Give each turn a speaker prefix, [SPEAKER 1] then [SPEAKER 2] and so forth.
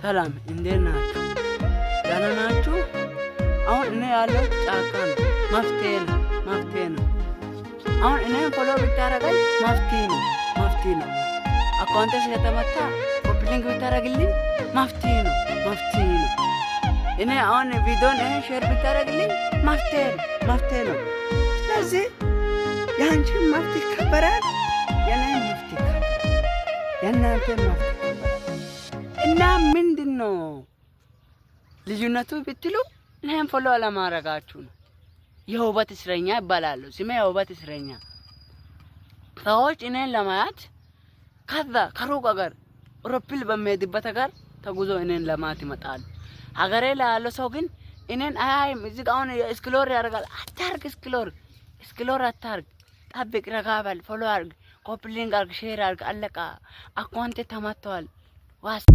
[SPEAKER 1] ሰላም እንዴት ናችሁ? ደህና ናችሁ? አሁን እኔ ያለው ጫካ ነው። መፍትሄ ነው። አሁን እኔ ፎሎ ብታረጋኝ መፍትሄ ነው። አካውንቴ ስለተመታ ኮፒሊንግ ብታረግልኝ መፍትሄ ነው። እኔ አሁን ቪዲዮን ሼር ብታረግልኝ መፍትሄ ነው። ስለዚህ ያንቺ መፍትሄ ይከበራል፣ የኔን መፍትሄ ይከበራል፣ የእናንተ መፍትሄ እና ምንድነው ልዩነቱ ብትሉ እኔን ፎሎ አለማረጋችሁ ነው። የውበት እስረኛ ይባላሉ። ስሜ የውበት እስረኛ። ሰዎች እኔን ለማየት ከሩቅ ሀገር አውሮፕላን በሚሄድበት ሀገር ተጉዞ እኔን ለማየት ይመጣሉ። ሀገሬ ላይ ያለው ሰው ግን እኔን አያይም። እዚህ አሁን ኤክስፕሎር ያደርጋል። አታርግ፣ ኤክስፕሎር አታርግ፣ ጠብቅ፣ ረጋ በል፣ ፎሎ አርግ፣ ኮፒሊንግ አርግ፣ ሼር አርግ። አለቃ አካውንቴ ተመቷል። ዋስ